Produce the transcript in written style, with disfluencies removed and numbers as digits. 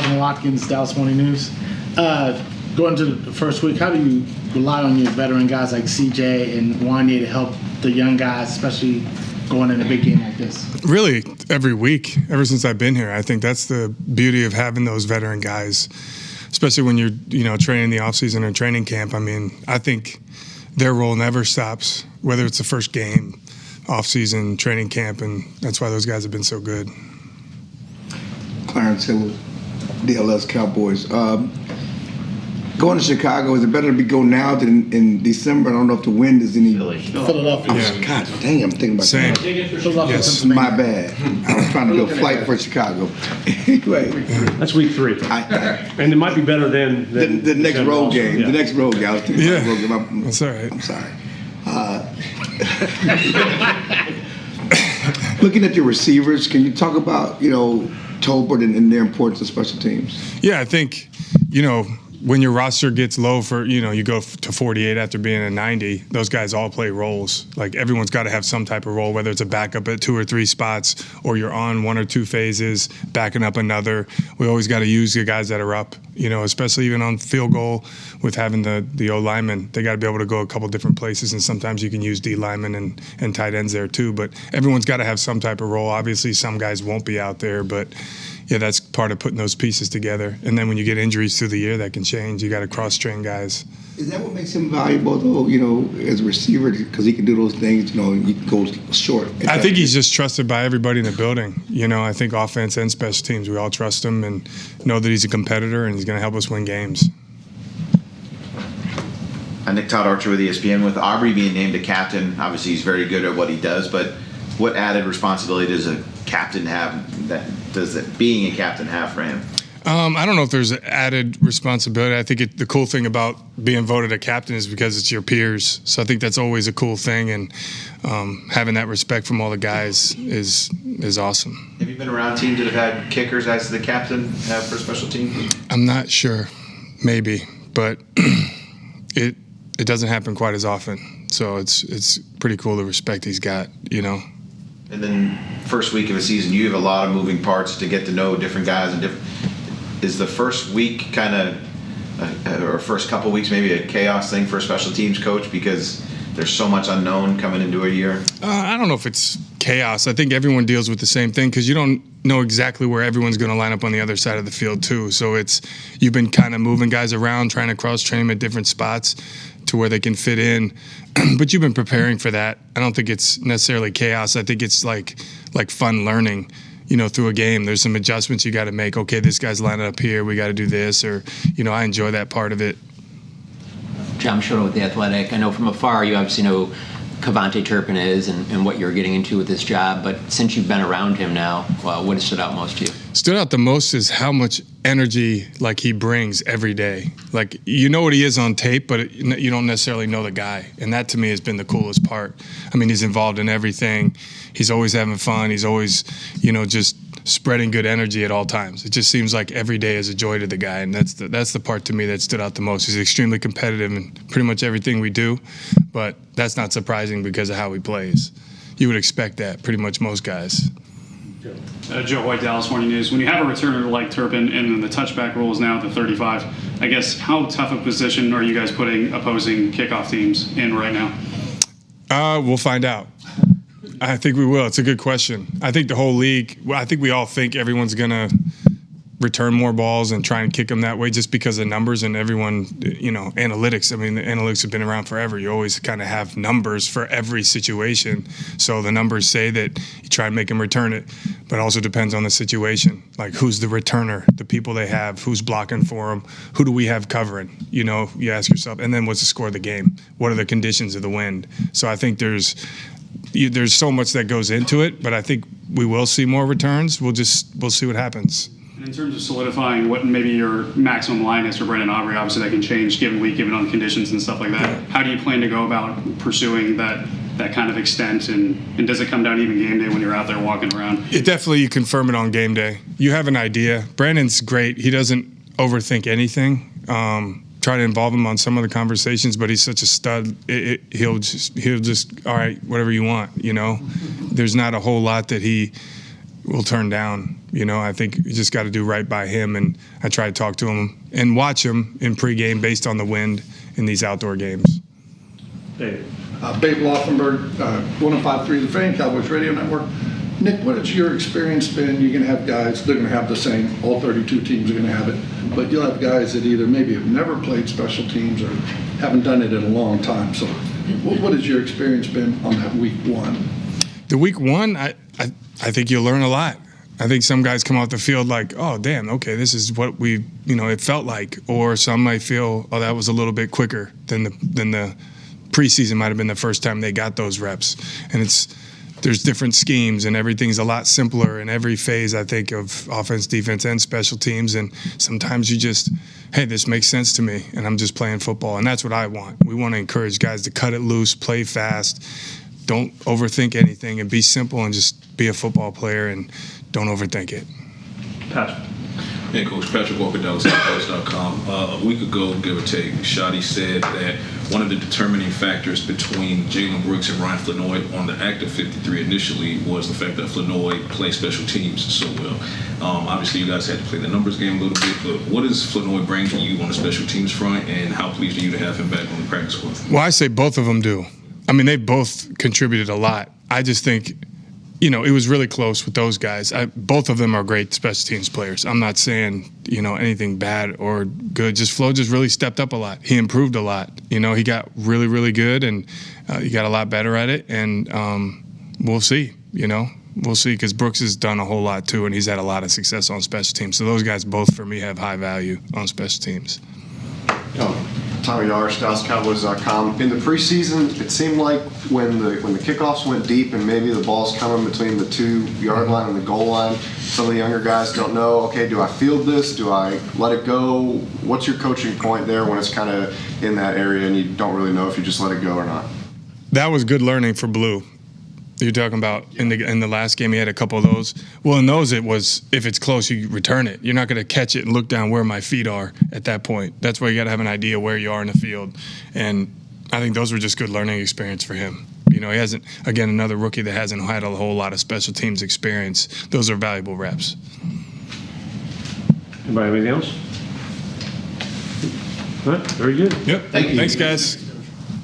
Kevin Watkins, Dallas Morning News. Going to the first week, how do you rely on your veteran guys like C.J. and Wanye to help the young guys, especially going in a big game like this? Really, every week, ever since I've been here. I think that's the beauty of having those veteran guys, especially when you're training the offseason or training camp. I mean, I think their role never stops, whether it's the first game, offseason, training camp, and that's why those guys have been so good. Clarence Hill, DLS Cowboys. Going to Chicago, is it better to go now than in December? I don't know if the wind is any. Philadelphia. Yeah. God dang, I'm thinking about Same. that. Philadelphia, Yes. My bad. I was trying to do a flight for Chicago. Anyway, That's week 3. And it might be better than the next road also. game. Yeah. The next road game. I was thinking about road game. That's all right. I'm sorry. Looking at your receivers, can you talk about, Tolbert and their importance of special teams? Yeah, I think, when your roster gets low for, you go to 48 after being at 90, those guys all play roles. Like, everyone's got to have some type of role, whether it's a backup at 2 or 3 spots or you're on 1 or 2 phases, backing up another. We always got to use the guys that are up, especially even on field goal with having the O linemen. They got to be able to go a couple different places, and sometimes you can use D linemen and tight ends there too. But everyone's got to have some type of role. Obviously, some guys won't be out there, but yeah, that's part of putting those pieces together. And then when you get injuries through the year, that can change. You got to cross-train guys. Is that what makes him valuable, though, as a receiver? Because he can do those things, he can go short. I think he's just trusted by everybody in the building. I think offense and special teams, we all trust him and know that he's a competitor and he's going to help us win games. Nick Archer with ESPN. With Aubrey being named a captain, obviously he's very good at what he does, but what added responsibility does a captain have? Being a captain have for him? I don't know if there's added responsibility. I think the cool thing about being voted a captain is because it's your peers. So I think that's always a cool thing, and having that respect from all the guys is awesome. Have you been around teams that have had kickers as the captain for special teams? I'm not sure, maybe, but it doesn't happen quite as often. So it's pretty cool the respect he's got, And then first week of a season, you have a lot of moving parts to get to know different guys and is the first week kind of, or first couple weeks maybe a chaos thing for a special teams coach because there's so much unknown coming into a year? I don't know if it's chaos. I think everyone deals with the same thing because you don't know exactly where everyone's going to line up on the other side of the field too. So you've been kind of moving guys around, trying to cross-train them at different spots to where they can fit in. But you've been preparing for that. I don't think it's necessarily chaos. I think it's like fun learning, through a game. There's some adjustments you got to make. Okay, this guy's lining up here. We got to do this. Or, I enjoy that part of it. John Schroeder with The Athletic. I know from afar you obviously know Cavante Turpin is and what you're getting into with this job. But since you've been around him now, what has stood out most to you? Stood out the most is how much energy he brings every day. What he is on tape, but you don't necessarily know the guy. And that to me has been the coolest part. I mean, he's involved in everything. He's always having fun. He's always, just spreading good energy at all times. It just seems like every day is a joy to the guy, and that's the part to me that stood out the most. He's extremely competitive in pretty much everything we do, but that's not surprising because of how he plays. You would expect that, pretty much most guys. Joe White, Dallas Morning News. When you have a returner like Turpin and the touchback rule is now at the 35, I guess how tough a position are you guys putting opposing kickoff teams in right now? We'll find out. I think we will. It's a good question. I think the whole league, I think we all think everyone's going to return more balls and try and kick them that way just because of numbers and everyone, analytics. I mean, the analytics have been around forever. You always kind of have numbers for every situation. So the numbers say that you try and make them return it, but it also depends on the situation. Like who's the returner, the people they have, who's blocking for them, who do we have covering? You ask yourself, and then what's the score of the game? What are the conditions of the wind? So I think there's so much that goes into it, but I think we will see more returns. We'll see what happens. And in terms of solidifying what maybe your maximum line is for Brandon Aubrey, obviously that can change given week, given on conditions and stuff like that. Yeah. How do you plan to go about pursuing that kind of extent, and does it come down even game day when you're out there walking around? It definitely, you confirm it on game day. You have an idea. Brandon's great. He doesn't overthink anything. Try to involve him on some of the conversations, but he's such a stud. He'll just all right, whatever you want. There's not a whole lot that he we'll turn down. You know, I think you just got to do right by him, and I try to talk to him and watch him in pregame based on the wind in these outdoor games. Dave. Babe Laufenberg, 105.3 The Fan, Cowboys Radio Network. Nick, what has your experience been? You're going to have guys, they're going to have the same, all 32 teams are going to have it, but you'll have guys that either maybe have never played special teams or haven't done it in a long time. So what has your experience been on that week one? The week one, I think you'll learn a lot. I think some guys come off the field like, oh, damn, okay, this is what we, it felt like. Or some might feel, oh, that was a little bit quicker than the preseason might have been the first time they got those reps. And there's different schemes, and everything's a lot simpler in every phase, I think, of offense, defense, and special teams. And sometimes you just, hey, this makes sense to me, and I'm just playing football. And that's what I want. We want to encourage guys to cut it loose, play fast, don't overthink anything, and be simple and just be a football player and don't overthink it. Patrick. Hey, Coach Patrick Walker, DallasCowboys.com. A week ago, give or take, Shotty said that one of the determining factors between Jalen Brooks and Ryan Flanoy on the active 53 initially was the fact that Flanoy plays special teams so well. Obviously, you guys had to play the numbers game a little bit, but what does Flanoy bring to you on the special teams front, and how pleased are you to have him back on the practice squad? Well, I say both of them do. I mean, they both contributed a lot. I just think, it was really close with those guys. Both of them are great special teams players. I'm not saying, anything bad or good. Flo just really stepped up a lot. He improved a lot. He got really, really good, and he got a lot better at it. And we'll see, We'll see, because Brooks has done a whole lot, too, and he's had a lot of success on special teams. So those guys both, for me, have high value on special teams. Tommy Yarsh, DallasCowboys.com. In the preseason, it seemed like when the kickoffs went deep and maybe the ball's coming between the 2-yard line and the goal line, some of the younger guys don't know, okay, do I field this? Do I let it go? What's your coaching point there when it's kind of in that area and you don't really know if you just let it go or not? That was good learning for Blue. You're talking about in the last game, he had a couple of those. Well, in those, it was if it's close, you return it. You're not going to catch it and look down where my feet are at that point. That's why you got to have an idea where you are in the field. And I think those were just good learning experience for him. He hasn't, again, another rookie that hasn't had a whole lot of special teams experience. Those are valuable reps. Anybody have anything else? All right, very good. Yep. Thanks, guys.